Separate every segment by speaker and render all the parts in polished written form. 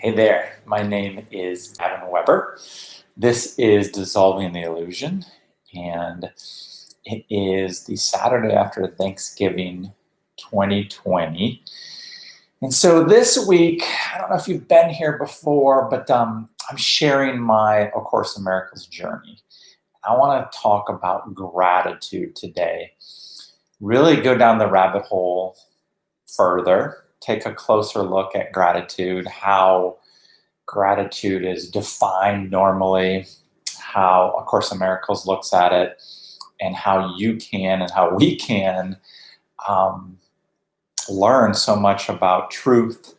Speaker 1: Hey there, my name is Gavin Weber. This is Dissolving the Illusion, and it is the Saturday after Thanksgiving 2020. And so this week, I don't know if you've been here before, but I'm sharing my A Course in Miracles journey. I want to talk about gratitude today. Really go down the rabbit hole further, take a closer look at gratitude, how gratitude is defined normally, how A Course in Miracles looks at it, and how you can and how we can learn so much about truth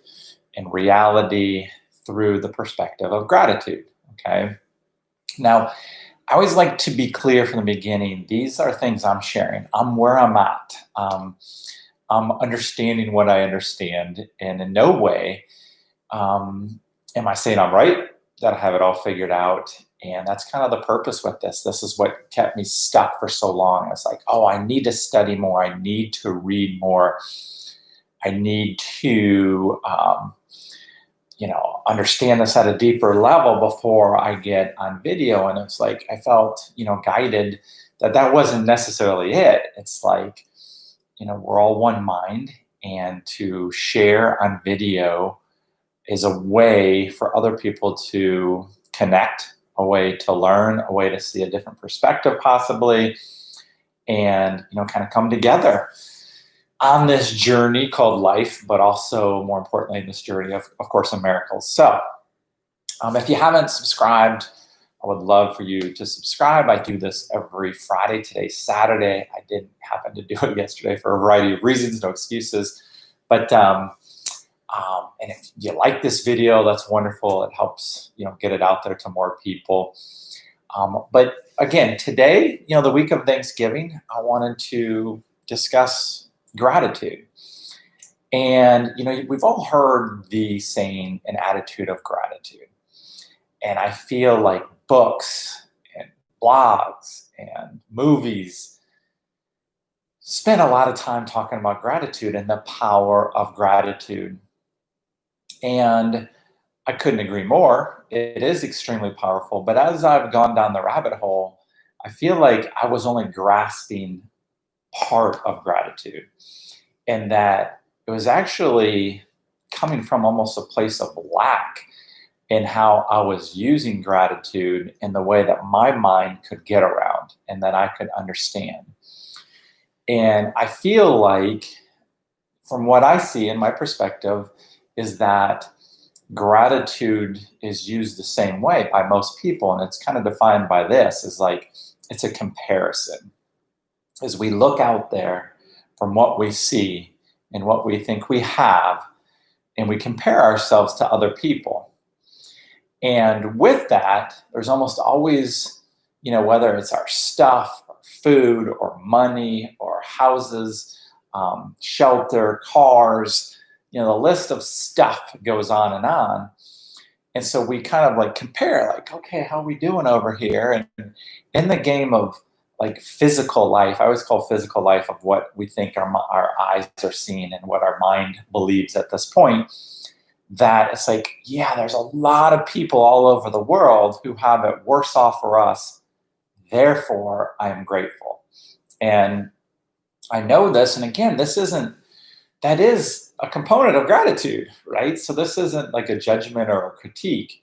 Speaker 1: and reality through the perspective of gratitude. Okay. Now, I always like to be clear from the beginning. These are things I'm sharing. I'm where I'm at. I'm understanding what I understand, and in no way am I saying I'm right, that I have it all figured out. And that's kind of the purpose with this. This is what kept me stuck for so long. It's like, oh, I need to study more. I need to read more. I need to, understand this at a deeper level before I get on video. And it's like, I felt, guided that wasn't necessarily it. It's like, we're all one mind, and to share on video is a way for other people to connect, a way to learn, a way to see a different perspective possibly, and kind of come together on this journey called life, but also more importantly, this journey of Course in Miracles. So if you haven't subscribed, I would love for you to subscribe. I do this every Friday. Today's Saturday. I didn't happen to do it yesterday for a variety of reasons, no excuses. But and if you like this video, that's wonderful. It helps get it out there to more people. But again, today, the week of Thanksgiving, I wanted to discuss gratitude. And we've all heard the saying, an attitude of gratitude. And I feel like books and blogs and movies spend a lot of time talking about gratitude and the power of gratitude. And I couldn't agree more. It is extremely powerful. But as I've gone down the rabbit hole, I feel like I was only grasping part of gratitude, and that it was actually coming from almost a place of lack in how I was using gratitude in the way that my mind could get around and that I could understand. And I feel like, from what I see in my perspective, is that gratitude is used the same way by most people. And it's kind of defined by this, is like, it's a comparison. As we look out there from what we see and what we think we have, and we compare ourselves to other people. And with that, there's almost always, whether it's our stuff, or food, or money, or houses, shelter, cars, the list of stuff goes on and on. And so we kind of like compare, like, okay, how are we doing over here? And in the game of like physical life, I always call physical life of what we think our eyes are seeing and what our mind believes at this point, that it's like, yeah, there's a lot of people all over the world who have it worse off for us. Therefore, I am grateful. And I know this. And again, that is a component of gratitude, right? So this isn't like a judgment or a critique.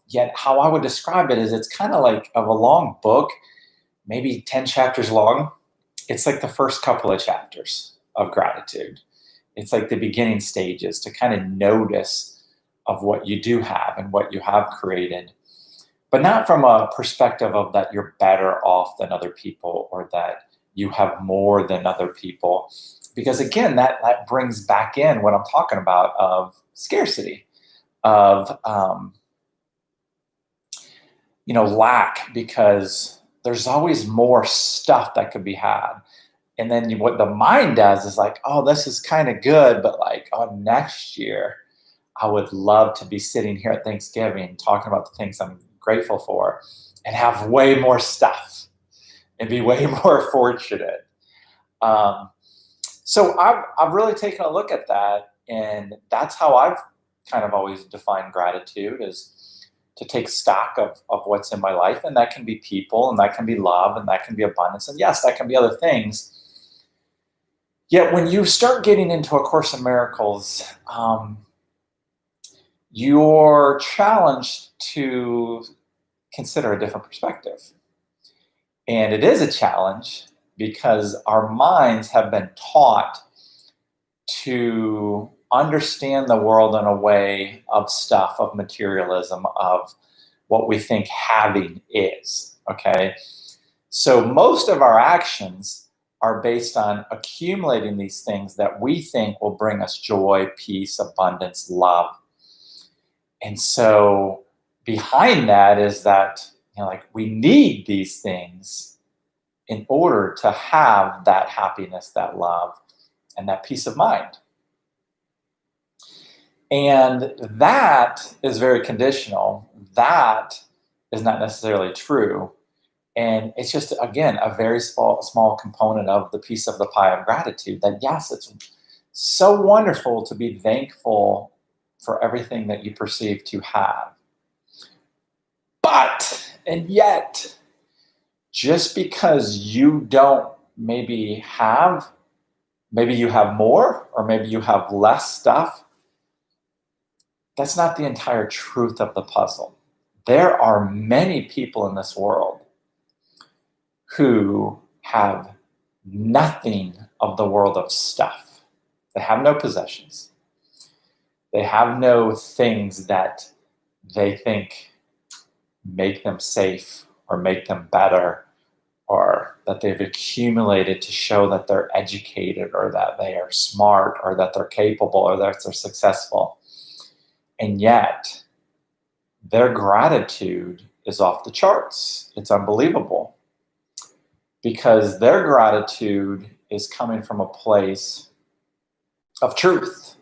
Speaker 1: Yet how I would describe it is, it's kind of like of a long book, maybe 10 chapters long. It's like the first couple of chapters of gratitude. It's like the beginning stages to kind of notice of what you do have and what you have created, but not from a perspective of that you're better off than other people or that you have more than other people. Because again, that brings back in what I'm talking about of scarcity, of lack, because there's always more stuff that could be had. And then what the mind does is like, oh, this is kind of good, but like, oh, next year, I would love to be sitting here at Thanksgiving talking about the things I'm grateful for and have way more stuff and be way more fortunate. So I've really taken a look at that, and that's how I've kind of always define gratitude as to take stock of what's in my life. And that can be people, and that can be love, and that can be abundance. And yes, that can be other things. Yet when you start getting into A Course in Miracles, you're challenged to consider a different perspective. And it is a challenge because our minds have been taught to understand the world in a way of stuff, of materialism, of what we think having is, okay? So most of our actions are based on accumulating these things that we think will bring us joy, peace, abundance, love. And so behind that is that, like, we need these things in order to have that happiness, that love, and that peace of mind. And that is very conditional. That is not necessarily true. And it's just, again, a very small component of the piece of the pie of gratitude, that yes, it's so wonderful to be thankful for everything that you perceive to have. But, and yet, just because you don't maybe you have more, or maybe you have less stuff, that's not the entire truth of the puzzle. There are many people in this world who have nothing of the world of stuff. They have no possessions. They have no things that they think make them safe or make them better, or that they've accumulated to show that they're educated, or that they are smart, or that they're capable, or that they're successful. And yet, their gratitude is off the charts. It's unbelievable. Because their gratitude is coming from a place of truth.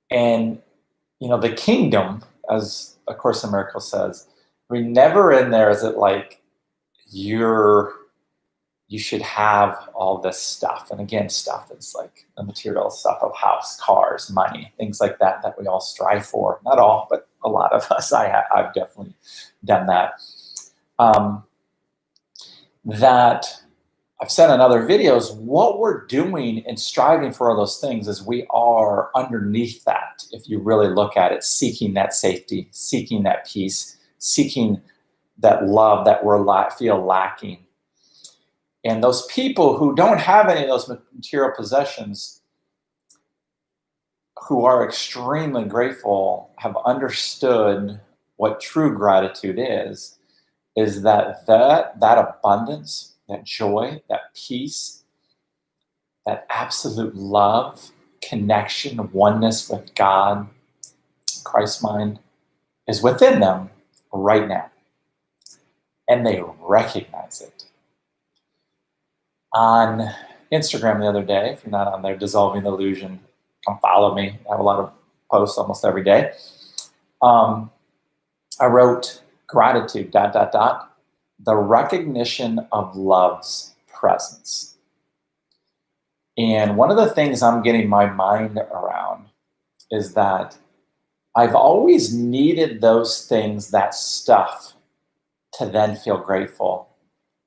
Speaker 1: And, the kingdom, as A Course in Miracles says, never in there is it like you should have all this stuff. And again, stuff is like the material stuff of house, cars, money, things like that we all strive for. Not all, but a lot of us. I've definitely done that. That I've said in other videos, what we're doing and striving for all those things is we are underneath that, if you really look at it, seeking that safety, seeking that peace, seeking that love that feel lacking. And those people who don't have any of those material possessions, who are extremely grateful, have understood what true gratitude is that abundance, that joy, that peace, that absolute love, connection, oneness with God, Christ's mind, is within them right now. And they recognize it. On Instagram the other day, if you're not on there, Dissolving the Illusion, come follow me. I have a lot of posts almost every day. I wrote gratitude, ... the recognition of love's presence. And one of the things I'm getting my mind around is that I've always needed those things, that stuff, to then feel grateful,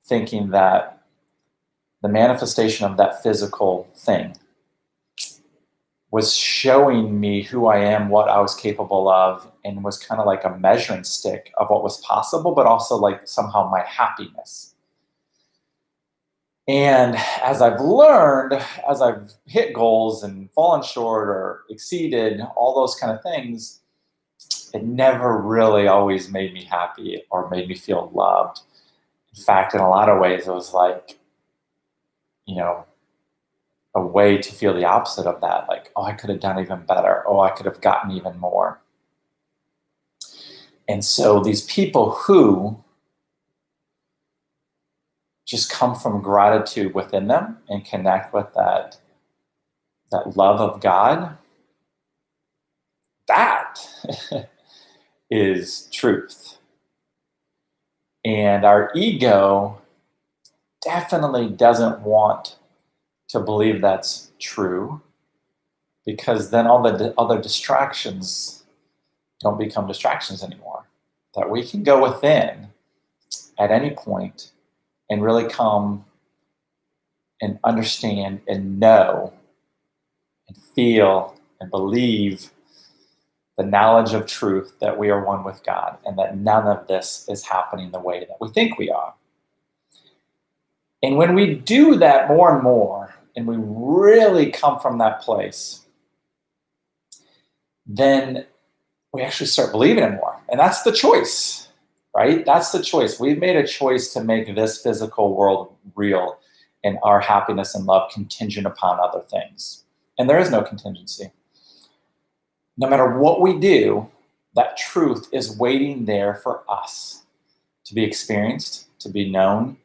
Speaker 1: thinking that the manifestation of that physical thing was showing me who I am, what I was capable of, and was kind of like a measuring stick of what was possible, but also like somehow my happiness. And as I've learned, as I've hit goals and fallen short or exceeded, all those kind of things, it never really always made me happy or made me feel loved. In fact, in a lot of ways, it was like, a way to feel the opposite of that. Like, oh, I could have done even better. Oh, I could have gotten even more. And so these people who just come from gratitude within them and connect with that love of God, that is truth. And our ego definitely doesn't want to believe that's true. because then all the other distractions don't become distractions anymore. That we can go within at any point and really come and understand and know and feel and believe the knowledge of truth that we are one with God and that none of this is happening the way that we think we are. And when we do that more and more, and we really come from that place, then we actually start believing it more. And that's the choice, right? That's the choice. We've made a choice to make this physical world real and our happiness and love contingent upon other things. And there is no contingency. No matter what we do, that truth is waiting there for us to be experienced, to be known,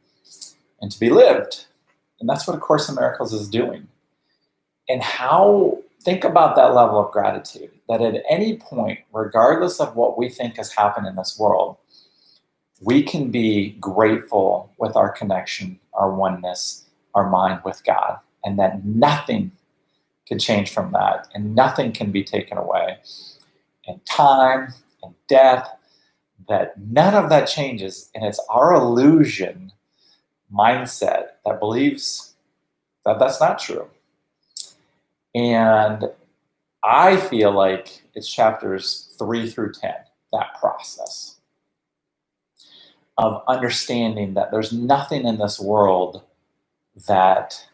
Speaker 1: and to be lived. And that's what A Course in Miracles is doing. And think about that level of gratitude, that at any point, regardless of what we think has happened in this world, we can be grateful with our connection, our oneness, our mind with God, and that nothing can change from that, and nothing can be taken away. And time and death, that none of that changes, and it's our illusion mindset that believes that that's not true. And I feel like it's chapters 3 through 10, that process of understanding that there's nothing in this world that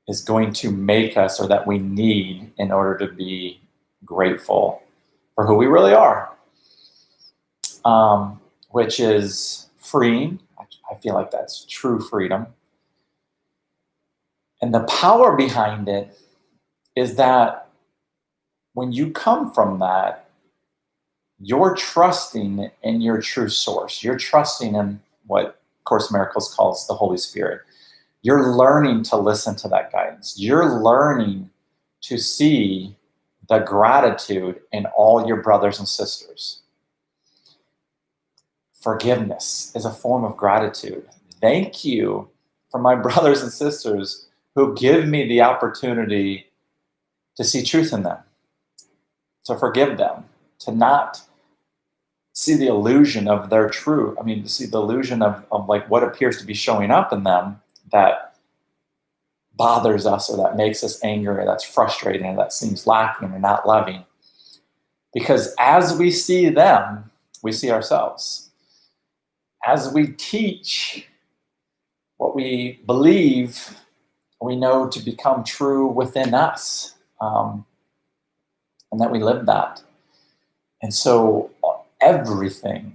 Speaker 1: is going to make us or that we need in order to be grateful for who we really are, which is freeing. I feel like that's true freedom. And the power behind it is that when you come from that, you're trusting in your true source. You're trusting in what Course in Miracles calls the Holy Spirit. You're learning to listen to that guidance. You're learning to see the gratitude in all your brothers and sisters. Forgiveness is a form of gratitude. Thank you for my brothers and sisters who give me the opportunity to see truth in them, to forgive them, to not see the illusion of their truth. I mean, to see the illusion of like what appears to be showing up in them that bothers us or that makes us angry or that's frustrating or that seems lacking or not loving. Because as we see them, we see ourselves. As we teach what we believe, we know to become true within us, and that we live that. And so everything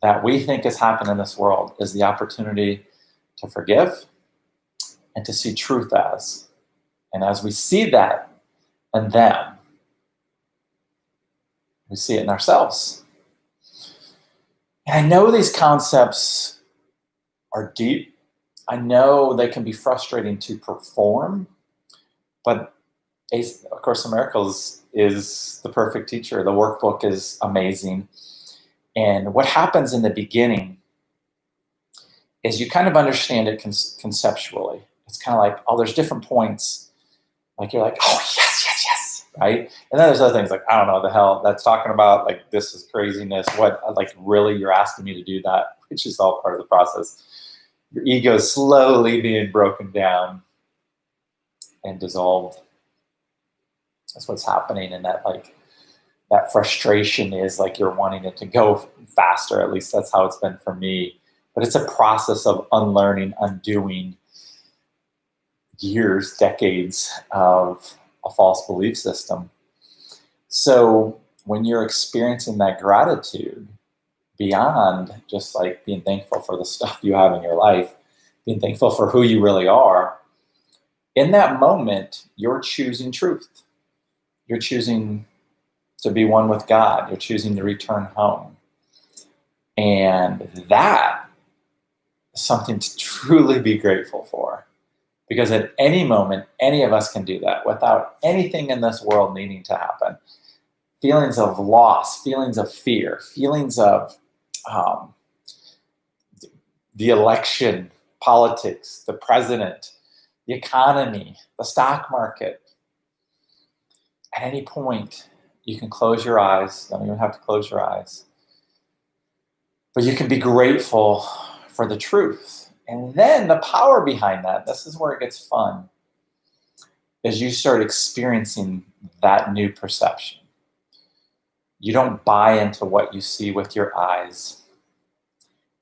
Speaker 1: that we think has happened in this world is the opportunity to forgive and to see truth as. And as we see that in them, we see it in ourselves. And I know these concepts are deep. I know they can be frustrating to perform, but A Course in Miracles is the perfect teacher. The workbook is amazing. And what happens in the beginning is you kind of understand it conceptually. It's kind of like, oh, there's different points. Like you're like, oh, yes, yes, yes, right? And then there's other things like, I don't know what the hell that's talking about. Like, this is craziness. What, like, really, you're asking me to do that? Which is all part of the process. Your ego is slowly being broken down and dissolved. That's what's happening. And that, like, that frustration is like you're wanting it to go faster. At least that's how it's been for me. But it's a process of unlearning, undoing years, decades of a false belief system. So when you're experiencing that gratitude beyond just like being thankful for the stuff you have in your life, being thankful for who you really are, in that moment, you're choosing truth. You're choosing to be one with God. You're choosing to return home. And that is something to truly be grateful for. Because at any moment, any of us can do that without anything in this world needing to happen. Feelings of loss, feelings of fear, feelings of the election, politics, the president, the economy, the stock market, at any point, you can close your eyes. Don't even have to close your eyes. But you can be grateful for the truth. And then the power behind that, this is where it gets fun, is you start experiencing that new perception. You don't buy into what you see with your eyes.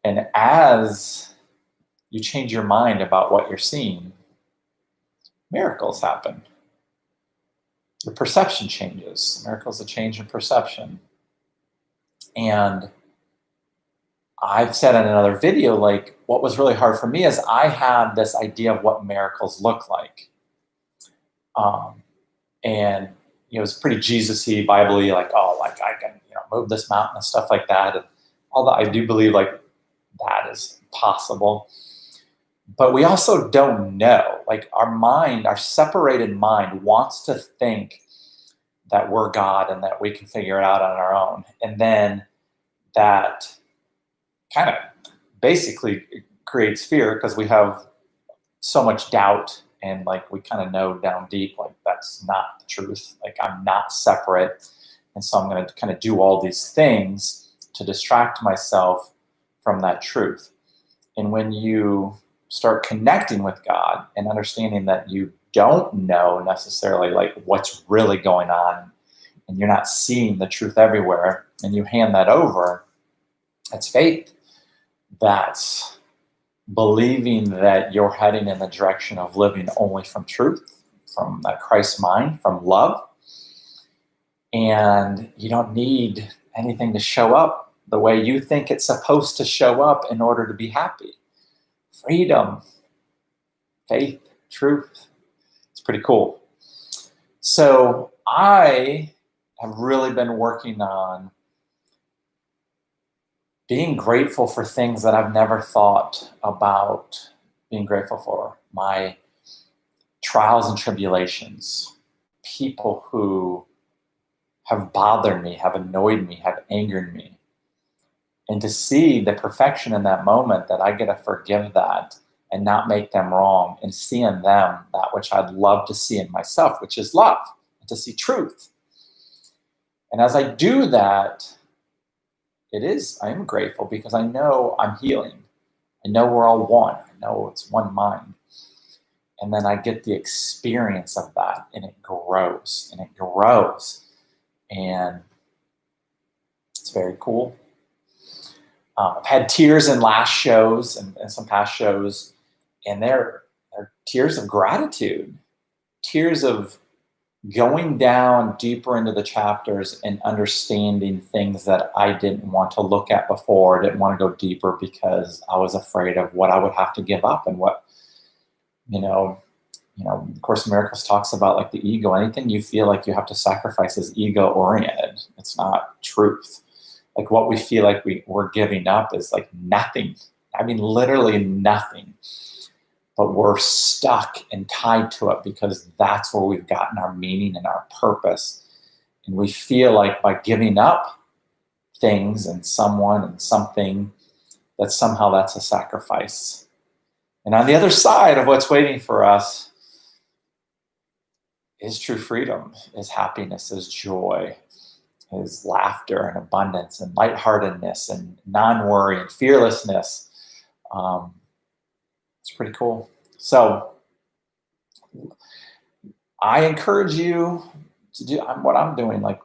Speaker 1: And as you change your mind about what you're seeing, miracles happen. Your perception changes. Miracles, a change in perception. And I've said in another video, like, what was really hard for me is I had this idea of what miracles look like. And it was pretty Jesus-y, Bible-y, like, oh, like I can, move this mountain and stuff like that. And although I do believe like that is possible. But we also don't know. Like our mind, our separated mind wants to think that we're God and that we can figure it out on our own. And then that kind of basically creates fear because we have so much doubt and like we kind of know down deep like that's not the truth. Like I'm not separate. And so I'm going to kind of do all these things to distract myself from that truth. And when you start connecting with God and understanding that you don't know necessarily like what's really going on and you're not seeing the truth everywhere and you hand that over, it's faith. That's believing that you're heading in the direction of living only from truth, from that Christ mind, from love. And you don't need anything to show up the way you think it's supposed to show up in order to be happy. Freedom, faith, truth. It's pretty cool. So I have really been working on being grateful for things that I've never thought about being grateful for. My trials and tribulations, people who have bothered me, have annoyed me, have angered me. And to see the perfection in that moment that I get to forgive that and not make them wrong and see in them that which I'd love to see in myself, which is love, and to see truth. And as I do that, I am grateful because I know I'm healing. I know we're all one. I know it's one mind. And then I get the experience of that and it grows and it grows. And it's very cool. I've had tears in last shows and some past shows, and they're tears of gratitude, tears of going down deeper into the chapters and understanding things that I didn't want to look at before, didn't want to go deeper because I was afraid of what I would have to give up and what, of course, Miracles talks about like the ego. Anything you feel like you have to sacrifice is ego-oriented. It's not truth. Like what we feel like we're giving up is like nothing. I mean, literally nothing. But we're stuck and tied to it because that's where we've gotten our meaning and our purpose. And we feel like by giving up things and someone and something, that somehow that's a sacrifice. And on the other side of what's waiting for us is true freedom, is happiness, is joy, is laughter and abundance and lightheartedness and non-worry and fearlessness. It's pretty cool. So I encourage you to do what I'm doing, like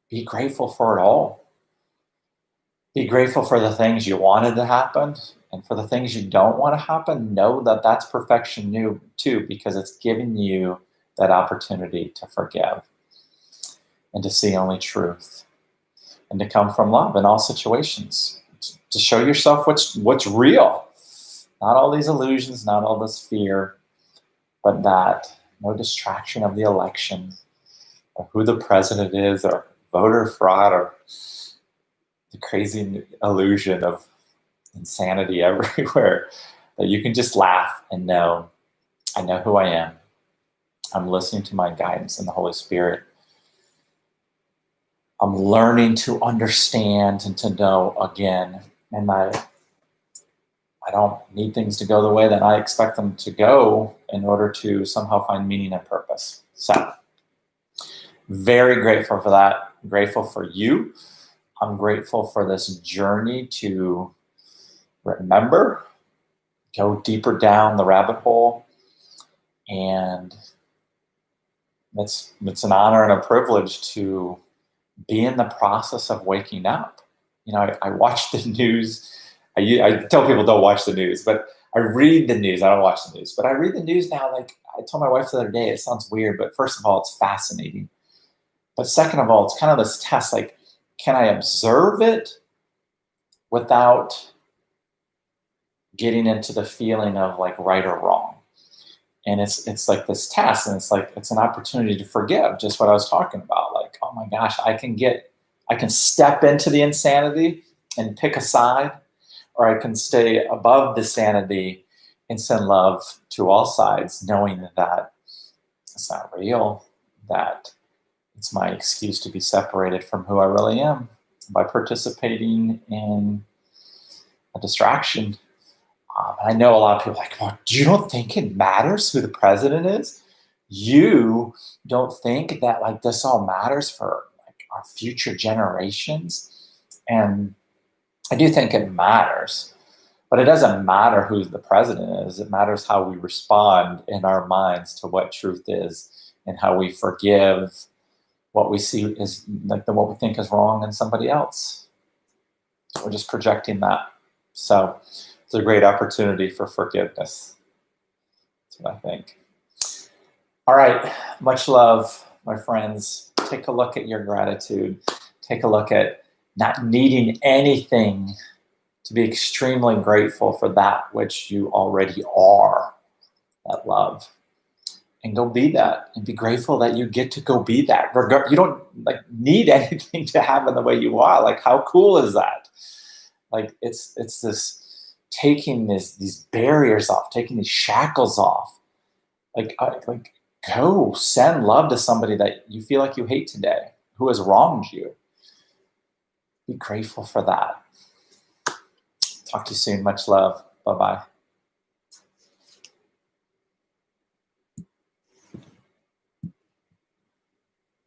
Speaker 1: be grateful for it all. Be grateful for the things you wanted to happen, and for the things you don't want to happen, know that that's perfection new too, because it's giving you that opportunity to forgive and to see only truth and to come from love in all situations, to show yourself what's real. Not all these illusions, not all this fear, but that no distraction of the election or who the president is or voter fraud or the crazy illusion of insanity everywhere, that you can just laugh and know, I know who I am. I'm listening to my guidance in the Holy Spirit. I'm learning to understand and to know again, and I don't need things to go the way that I expect them to go in order to somehow find meaning and purpose. So Very grateful for that. I'm grateful for you. I'm grateful for this journey to remember, go deeper down the rabbit hole, and it's an honor and a privilege to be in the process of waking up. You know, I watch the news. I tell people don't watch the news, but I read the news. I don't watch the news, but I read the news now. Like I told my wife the other day, it sounds weird, but first of all, it's fascinating. But second of all, it's kind of this test, like, can I observe it without getting into the feeling of like right or wrong? And it's like this test, and it's like it's an opportunity to forgive, just what I was talking about. Like, oh my gosh, I can step into the insanity and pick a side, or I can stay above the sanity and send love to all sides, knowing that it's not real, that it's my excuse to be separated from who I really am by participating in a distraction. I know a lot of people are like, well, you don't think it matters who the president is? You don't think that like this all matters for like our future generations? And I do think it matters, but it doesn't matter who the president is. It matters how we respond in our minds to what truth is, and how we forgive what we see is like what we think is wrong in somebody else. We're just projecting that. So it's a great opportunity for forgiveness. That's what I think. All right. Much love, my friends. Take a look at your gratitude. Take a look at not needing anything to be extremely grateful for that which you already are, that love. And go be that, and be grateful that you get to go be that. You don't like need anything to happen the way you are. Like, how cool is that? Like, it's this taking these barriers off, taking these shackles off. Like go send love to somebody that you feel like you hate today, who has wronged you. Be grateful for that. Talk to you soon. Much love. Bye-bye.